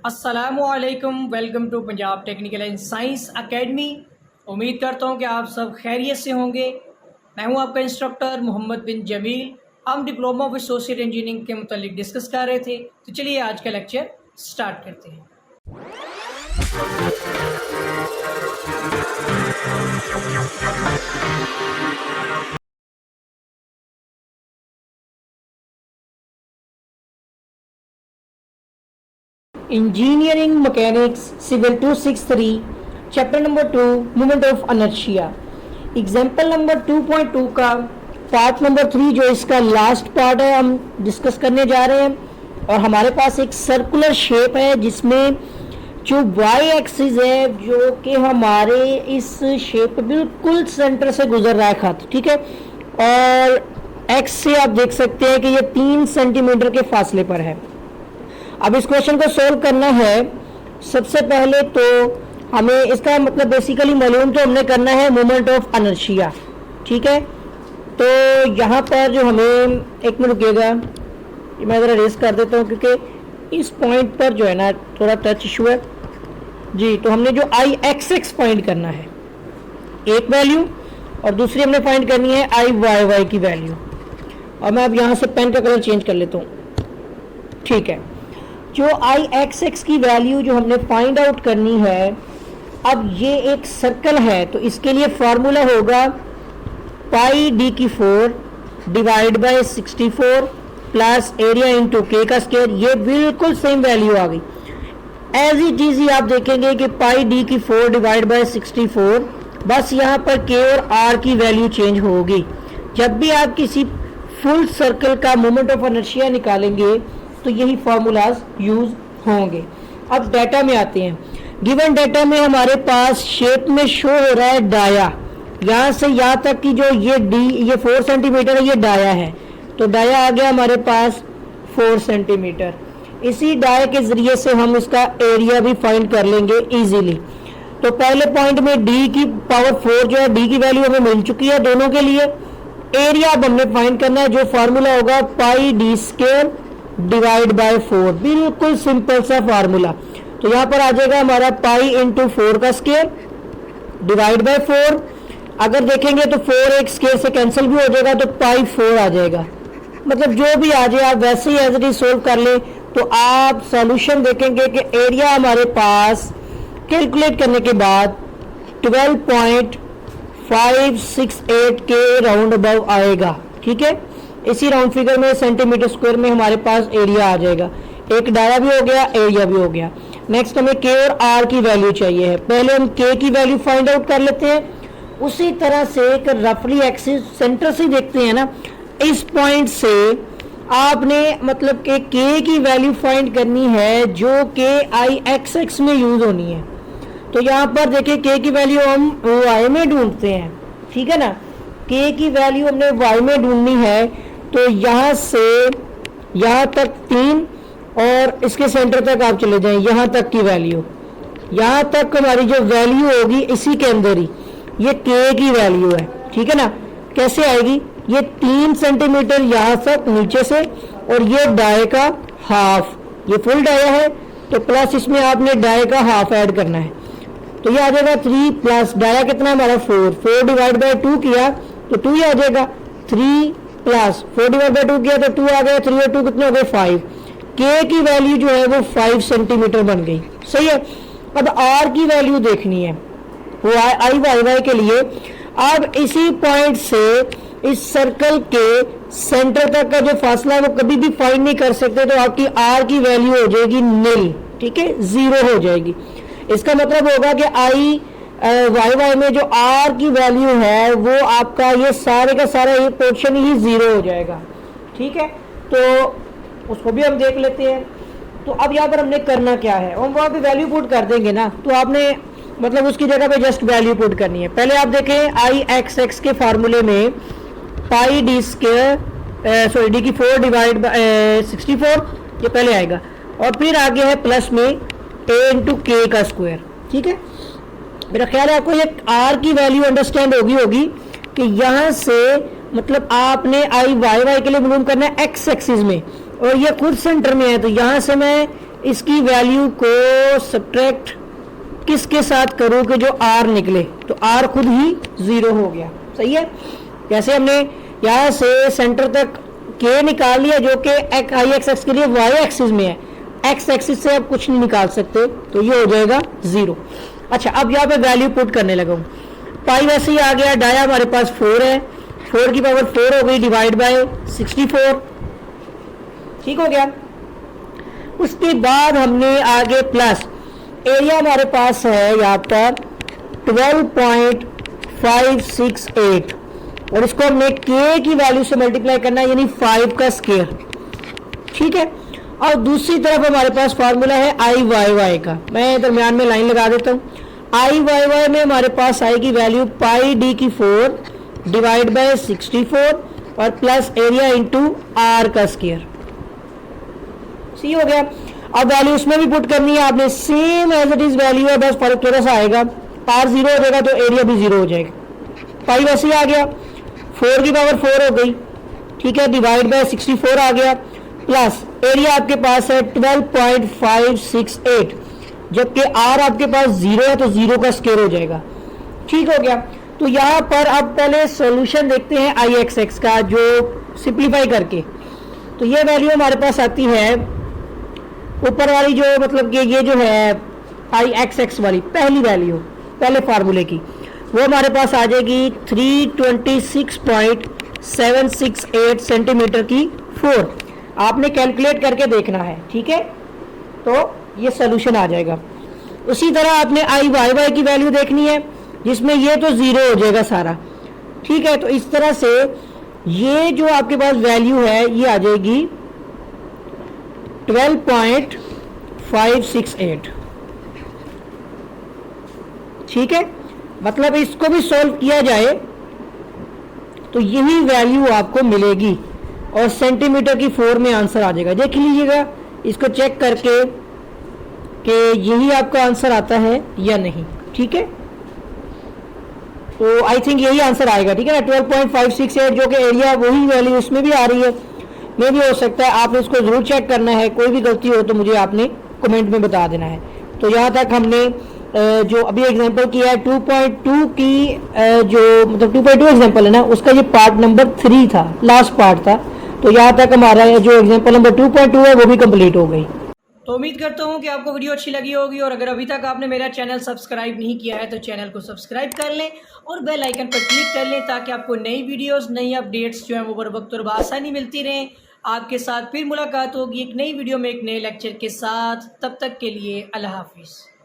अस्सलामुअलैकुम, welcome to Punjab technical and science academy. उम्मीद करता हूँ कि आप सब खैरियत से होंगे। मैं हूँ आपका इंस्ट्रक्टर मोहम्मद बिन जमील। हम डिप्लोमा ऑफ एसोसिएट इंजीनियरिंग के मुतालिक डिस्कस कर रहे थे, तो चलिए आज का लेक्चर स्टार्ट करते हैं। Engineering mechanics civil 263 chapter number 2 movement of inertia example number 2.2 का पार्ट नंबर 3 जो इसका लास्ट पार्ट है हम डिस्कस करने जा रहे हैं। और हमारे पास एक सर्कुलर शेप है जिसमें जो वाई एक्सिस है जो कि हमारे इस शेप बिल्कुल सेंटर से गुजर रहा है खत, ठीक है। और एक्स से आप देख सकते हैं कि ये 3 सेंटीमीटर के फासले पर है। अब इस क्वेश्चन को सोल्व करना है। सबसे पहले तो हमें इसका मतलब बेसिकली मालूम तो हमने करना है मोमेंट ऑफ इनर्शिया, ठीक है। तो यहाँ पर जो हमें एक मिनट रुकिएगा, मैं ज़रा रेस कर देता हूँ क्योंकि इस पॉइंट पर जो है ना थोड़ा टच इशू है जी। तो हमने जो आई एक्स एक्स फाइंड करना है एक वैल्यू, और दूसरी हमने फाइंड करनी है आई वाई वाई की वैल्यू। और मैं अब यहाँ से पेन का कलर चेंज कर लेता हूँ, ठीक है। जो आई एक्स एक्स की वैल्यू जो हमने फाइंड आउट करनी है, अब ये एक सर्कल है तो इसके लिए फॉर्मूला होगा पाई डी की 4 divide by 64 plus area into के का स्क्वायर। ये बिल्कुल सेम वैल्यू आ गई। एज इट इज ही आप देखेंगे कि पाई डी की 4 डिवाइड बाय 64, बस यहाँ पर के और आर की वैल्यू चेंज होगी। जब भी आप किसी फुल सर्कल का मोमेंट ऑफ इनर्शिया निकालेंगे तो यही फार्मूलाज यूज होंगे। अब डाटा में आते हैं। गिवन डाटा में हमारे पास शेप में शो हो रहा है डाया, यहाँ से यहाँ तक की जो ये ये 4 सेंटीमीटर है, ये डाया है। तो डाया आ गया हमारे पास 4 सेंटीमीटर। इसी डाया के जरिए से हम इसका एरिया भी फाइंड कर लेंगे इजीली। तो पहले पॉइंट में डी की पावर 4 जो है, डी की वैल्यू हमें मिल चुकी है दोनों के लिए। एरिया अब हमने फाइंड करना है, जो फार्मूला होगा पाई डी स्क्वायर डिवाइड बाय 4। बिल्कुल सिंपल सा फार्मूला। तो यहाँ पर आ जाएगा हमारा पाई इंटू 4 का स्क्वायर डिवाइड बाय 4। अगर देखेंगे तो 4 एक स्क्वायर से कैंसिल भी हो जाएगा, तो पाई 4 आ जाएगा। मतलब जो भी आ जाए आप वैसे ही एज इट इज सोल्व कर ले, तो आप सॉल्यूशन देखेंगे कि एरिया हमारे पास कैलकुलेट करने के बाद 12.568 के राउंड अबाउ आएगा, ठीक है। इसी राउंड फिगर में सेंटीमीटर स्क्वायर में हमारे पास एरिया आ जाएगा। एक डाया भी हो गया, एरिया भी हो गया। नेक्स्ट हमें के और आर की वैल्यू चाहिए है। पहले हम के की वैल्यू फाइंड आउट कर लेते हैं। उसी तरह से एक रफली एक्सिस सेंटर से देखते हैं ना, इस पॉइंट से आपने मतलब के की वैल्यू फाइंड करनी है जो के आई एक्स एक्स में यूज होनी है। तो यहाँ पर देखिए के की वैल्यू हम वाई में ढूंढते हैं, ठीक है ना। के की वैल्यू हमने वाई में ढूंढनी है, तो यहाँ से यहाँ तक 3 और इसके सेंटर तक आप चले जाएं, यहाँ तक की वैल्यू, यहाँ तक हमारी जो वैल्यू होगी इसी के अंदर ही ये के की वैल्यू है, ठीक है ना। कैसे आएगी? ये 3 सेंटीमीटर यहाँ तक नीचे से, और ये डाय का हाफ, ये फुल डाया है तो प्लस इसमें आपने डाय का हाफ ऐड करना है। तो ये आ जाएगा 3 प्लस डाया कितना हमारा 4 डिवाइड बाय 2 किया तो 2 ही आ जाएगा। 3 प्लस 4 डिवाइड बाय 2 किया तो 2 आ गया। 3 और 2 कितने हो गए 5। के की वैल्यू जो है वो 5 सेंटीमीटर बन गई, सही है। अब आर की वैल्यू देखनी है वो आई वाई वाई के लिए। अब इसी पॉइंट से इस सर्कल के सेंटर तक का जो फासला है वो कभी भी फाइंड नहीं कर सकते, तो आपकी आर की वैल्यू हो जाएगी नील, ठीक है, 0 हो जाएगी। इसका मतलब होगा कि आई वाई वाई में जो आर की वैल्यू है वो आपका ये सारे का सारा ये पोर्शन ही 0 हो जाएगा, ठीक है। तो उसको भी हम देख लेते हैं। तो अब यहाँ पर हमने करना क्या है, हम वहाँ पे वैल्यू पुट कर देंगे ना, तो आपने मतलब उसकी जगह पे जस्ट वैल्यू पुट करनी है। पहले आप देखें आई एक्स एक्स के फार्मूले में पाई डी स्क्वायर सॉरी डी की 4 डिवाइड बाय 64 ये पहले आएगा, और फिर आगे है प्लस में ए इंटू के का स्क्वायर, ठीक है। मेरा ख्याल है आपको ये आर की वैल्यू अंडरस्टैंड होगी कि यहाँ से मतलब आपने आई वाई वाई के लिए मालूम करना है एक्स एक्सिस में, और ये खुद सेंटर में है। तो यहाँ से मैं इसकी वैल्यू को सब्ट्रैक्ट किसके साथ करूँ कि जो आर निकले, तो आर खुद ही 0 हो गया। सही है। जैसे हमने यहाँ से सेंटर तक के निकाल लिया जो कि आई एक्स के लिए वाई एक्सिस में है, एक्स एक्सिस से आप कुछ नहीं निकाल सकते, तो ये हो जाएगा 0। अच्छा, अब यहाँ पे वैल्यू पुट करने लगा हूँ। पाई वैसे ही आ गया, डाया हमारे पास 4 है, 4 की पावर 4 हो गई डिवाइड बाय 64, ठीक हो गया। उसके बाद हमने आगे प्लस एरिया हमारे पास है यहाँ पर 12.568 और इसको हमने के की वैल्यू से मल्टीप्लाई करना है, यानी 5 का स्क्वायर, ठीक है। और दूसरी तरफ हमारे पास फार्मूला है आई वाई वाई का, मैं दरमियान में लाइन लगा देता हूँ। आई वाई वाई में हमारे पास आएगी वैल्यू पाई डी की 4 डिवाइड बाय 64 और प्लस एरिया इंटू आर का स्क्वायर, सी हो गया। अब वैल्यू उसमें भी पुट करनी है आपने, same as it is value है, बस फर्क थोड़ा सा आएगा। आर 0 हो जाएगा तो एरिया भी 0 हो जाएगा। पाई वैसे ही आ गया, 4 की पावर 4 हो गई, ठीक है, डिवाइड बाय 64 आ गया, प्लस एरिया आपके पास है 12.568, जबकि आर आपके पास 0 है तो 0 का स्क्वायर हो जाएगा, ठीक हो गया। तो यहाँ पर अब पहले सॉल्यूशन देखते हैं आई एक्स एक्स का, जो सिंप्लीफाई करके, तो ये वैल्यू हमारे पास आती है ऊपर वाली, जो मतलब कि ये जो है आई एक्स एक्स वाली पहली वैल्यू पहले फार्मूले की, वो हमारे पास आ जाएगी 326.768 सेंटीमीटर की 4। आपने कैलकुलेट करके देखना है, ठीक है, तो ये सोल्यूशन आ जाएगा। उसी तरह आपने आई वाई वाई की वैल्यू देखनी है, जिसमें ये तो 0 हो जाएगा सारा, ठीक है। तो इस तरह से ये जो आपके पास वैल्यू है ये आ जाएगी 12.568, ठीक है। मतलब इसको भी सॉल्व किया जाए तो यही वैल्यू आपको मिलेगी और सेंटीमीटर की 4 में आंसर आ जाएगा। देख लीजिएगा इसको चेक करके कि यही आपका आंसर आता है या नहीं, ठीक है। तो आई थिंक यही आंसर आएगा, ठीक है ना, 12.568, जो कि एरिया वही वैल्यू उसमें भी आ रही है, में भी हो सकता है। आपने इसको जरूर चेक करना है, कोई भी गलती हो तो मुझे आपने कमेंट में बता देना है। तो यहाँ तक हमने जो अभी एग्जांपल किया है 2.2 की, जो मतलब 2.2 एग्जांपल है ना, उसका ये पार्ट नंबर 3 था, लास्ट पार्ट था। तो यहाँ तक हमारा जो एग्जांपल नंबर 2.2 है वो भी कंप्लीट हो गई। तो उम्मीद करता हूँ कि आपको वीडियो अच्छी लगी होगी, और अगर अभी तक आपने मेरा चैनल सब्सक्राइब नहीं किया है तो चैनल को सब्सक्राइब कर लें और बेल आइकन पर क्लिक कर लें, ताकि आपको नई वीडियोस, नई अपडेट्स जो है वो बर वक्त और बआसानी मिलती रहें। आपके साथ फिर मुलाकात होगी एक नई वीडियो में एक नए लेक्चर के साथ। तब तक के लिए अल्लाह हाफिज़।